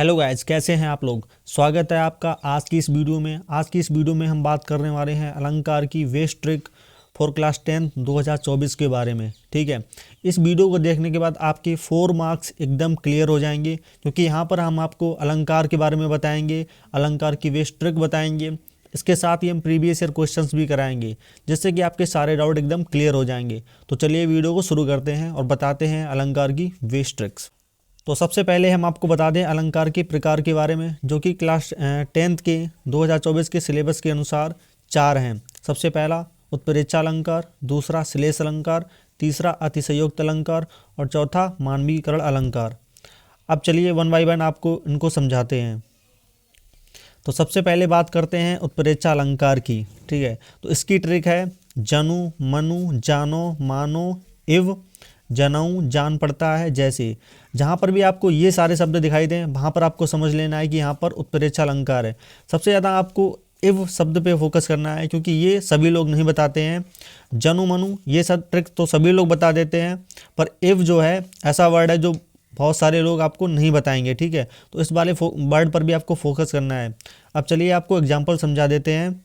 Hello guys, कैसे हैं आप लोग। स्वागत है आपका आज की इस वीडियो में। आज की इस वीडियो में हम बात करने वाले हैं अलंकार की वेस्ट ट्रिक फॉर क्लास 10 2024 के बारे में। ठीक है, इस वीडियो को देखने के बाद आपके 4 मार्क्स एकदम क्लियर हो जाएंगे, क्योंकि यहाँ पर हम आपको अलंकार के बारे में बताएंगे, अलंकार की वेस्ट ट्रिक बताएंगे। इसके साथ ही हम प्रीवियस ईयर क्वेश्चंस भी कराएंगे, जिससे कि आपके सारे डाउट एकदम क्लियर हो जाएंगे। तो चलिए वीडियो को शुरू करते हैं और बताते हैं अलंकार की वेस्ट ट्रिक्स। तो सबसे पहले हम आपको बता दें अलंकार के प्रकार के बारे में, जो कि क्लास 10th के 2024 के सिलेबस के अनुसार 4 हैं। सबसे पहला उत्प्रेक्षा अलंकार, दूसरा श्लेष अलंकार, तीसरा अतिशयोक्त अलंकार और चौथा मानवीकरण अलंकार। अब चलिए वन बाय वन आपको इनको समझाते हैं। तो सबसे पहले बात करते हैं उत्प्रेक्षा अलंकार की। ठीक है, तो इसकी ट्रिक है जनु, मनु, जानो, मानो, इव, जनऊ, जान पड़ता है, जैसे। जहाँ पर भी आपको ये सारे शब्द दिखाई दें, वहाँ पर आपको समझ लेना है कि यहाँ पर उत्प्रेक्षा अलंकार है। सबसे ज़्यादा आपको इव शब्द पे फोकस करना है, क्योंकि ये सभी लोग नहीं बताते हैं। जनु, मनु ये सब ट्रिक तो सभी लोग बता देते हैं, पर इव जो है ऐसा वर्ड है जो बहुत सारे लोग आपको नहीं बताएंगे। ठीक है, तो इस वाले वर्ड पर भी आपको फोकस करना है। अब चलिए आपको एग्जाम्पल समझा देते हैं।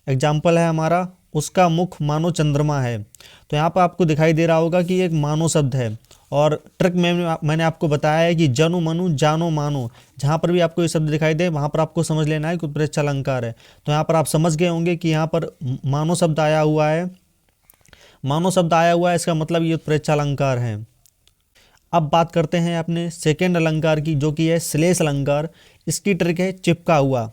एग्जाम्पल है हमारा, उसका मुख मानो चंद्रमा है। तो यहाँ पर आपको दिखाई दे रहा होगा कि एक मानो शब्द है, और ट्रिक में मैंने आपको बताया है कि जनु, मनु, जानो, मानो, जहाँ पर भी आपको ये शब्द दिखाई दे वहाँ पर आपको समझ लेना है कि उत्प्रेक्षा अलंकार है। तो यहाँ पर आप समझ गए होंगे कि यहाँ पर मानो शब्द आया हुआ है। मानो शब्द आया हुआ है, इसका मतलब ये उत्प्रेक्षा अलंकार है। अब बात करते हैं अपने सेकेंड अलंकार की, जो कि है श्लेष अलंकार। इसकी ट्रिक है चिपका हुआ।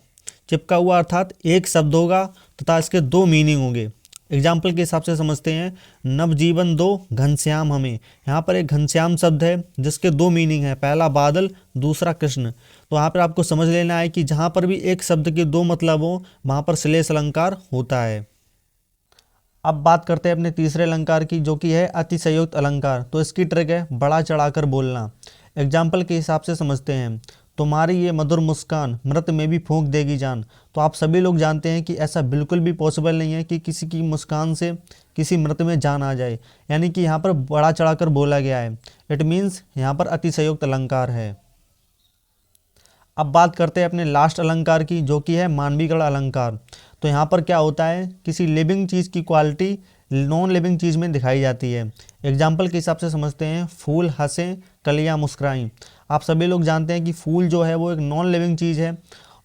चिपका हुआ अर्थात एक शब्द होगा तथा इसके 2 मीनिंग होंगे। एग्जाम्पल के हिसाब से समझते हैं। नवजीवन दो घनश्याम हमें। यहाँ पर एक घनश्याम शब्द है जिसके 2 मीनिंग है, पहला बादल, दूसरा कृष्ण। तो यहाँ पर आपको समझ लेना है कि जहाँ पर भी एक शब्द के 2 मतलब हो, वहाँ पर श्लेष अलंकार होता है। अब बात करते हैं अपने तीसरे अलंकार की, जो कि है अतिशयोक्त अलंकार। तो इसकी ट्रिक है बढ़ा चढ़ाकर बोलना। एग्जाम्पल के हिसाब से समझते हैं। तुम्हारी ये मधुर मुस्कान मृत में भी फूंक देगी जान। तो आप सभी लोग जानते हैं कि ऐसा बिल्कुल भी पॉसिबल नहीं है कि किसी की मुस्कान से किसी मृत में जान आ जाए, यानी कि यहाँ पर बढ़ा चढ़ाकर बोला गया है। इट मीन्स यहाँ पर अतिशयोक्त अलंकार है। अब बात करते हैं अपने लास्ट अलंकार की, जो कि है मानवीकरण अलंकार। तो यहाँ पर क्या होता है, किसी लिविंग चीज़ की क्वालिटी नॉन लिविंग चीज़ में दिखाई जाती है। एग्जाम्पल के हिसाब से समझते हैं। फूल हंसे, कलियाँ मुस्कुराईं। आप सभी लोग जानते हैं कि फूल जो है वो एक नॉन लिविंग चीज़ है,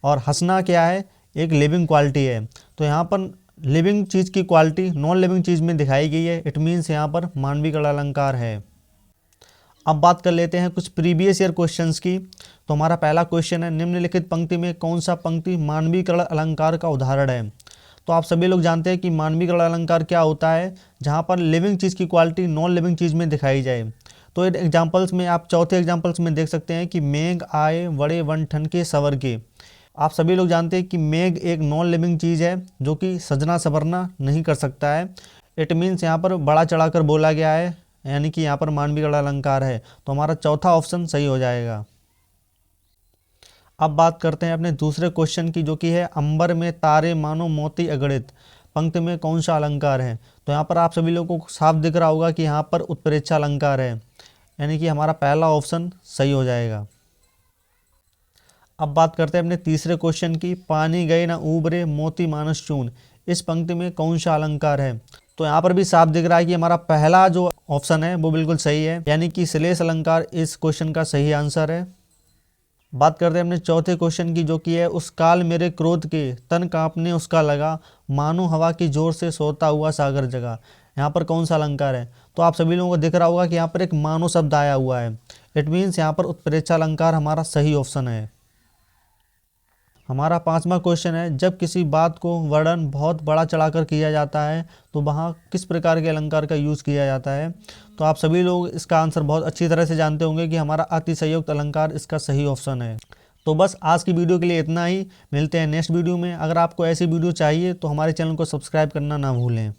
और हंसना क्या है, एक लिविंग क्वालिटी है। तो यहाँ पर लिविंग चीज़ की क्वालिटी नॉन लिविंग चीज़ में दिखाई गई है। इट मीन्स यहाँ पर मानवीकरण अलंकार है। अब बात कर लेते हैं कुछ प्रीवियस ईयर क्वेश्चंस की। तो हमारा पहला क्वेश्चन है, निम्नलिखित पंक्ति में कौन सा पंक्ति मानवीकरण अलंकार का उदाहरण है। तो आप सभी लोग जानते हैं कि मानवीकरण अलंकार क्या होता है, जहाँ पर लिविंग चीज़ की क्वालिटी नॉन लिविंग चीज़ में दिखाई जाए। तो इन एग्जाम्पल्स में आप चौथे एग्जाम्पल्स में देख सकते हैं कि मेघ आए बड़े वन ठन के सवर के। आप सभी लोग जानते हैं कि मेघ एक नॉन लिविंग चीज़ है, जो कि सजना संवरना नहीं कर सकता है। इट मीन्स यहाँ पर बड़ा चढ़ाकर बोला गया है, यानी कि यहाँ पर मानवीकरण अलंकार है। तो हमारा चौथा ऑप्शन सही हो जाएगा। अब बात करते हैं अपने दूसरे क्वेश्चन की, जो कि है अंबर में तारे मानो मोती अगणित। पंक्ति में कौन सा अलंकार है। तो यहाँ पर आप सभी लोगों को साफ दिख रहा होगा कि यहाँ पर उत्प्रेक्षा अलंकार है, यानी कि हमारा पहला ऑप्शन सही हो जाएगा। अब बात करते हैं अपने तीसरे क्वेश्चन की, पानी गए न उबरे मोती मानस चून। इस पंक्ति में कौन सा अलंकार है। तो यहाँ पर भी साफ दिख रहा है कि हमारा पहला जो ऑप्शन है वो बिल्कुल सही है, यानी कि श्लेष अलंकार इस क्वेश्चन का सही आंसर है। बात करते हैं अपने चौथे क्वेश्चन की, जो कि है उस काल मेरे क्रोध के तन कांपने उसका लगा, मानो हवा की जोर से सोता हुआ सागर जगा। यहाँ पर कौन सा अलंकार है। तो आप सभी लोगों को दिख रहा होगा कि यहाँ पर एक मानो शब्द आया हुआ है। इट मीन्स यहाँ पर उत्प्रेक्षा अलंकार हमारा सही ऑप्शन है। हमारा पांचवा क्वेश्चन है, जब किसी बात को वर्णन बहुत बड़ा चढ़ाकर किया जाता है तो वहाँ किस प्रकार के अलंकार का यूज़ किया जाता है। तो आप सभी लोग इसका आंसर बहुत अच्छी तरह से जानते होंगे कि हमारा अतिशयोक्त अलंकार इसका सही ऑप्शन है। तो बस आज की वीडियो के लिए इतना ही। मिलते हैं नेक्स्ट वीडियो में। अगर आपको ऐसी वीडियो चाहिए तो हमारे चैनल को सब्सक्राइब करना ना भूलें।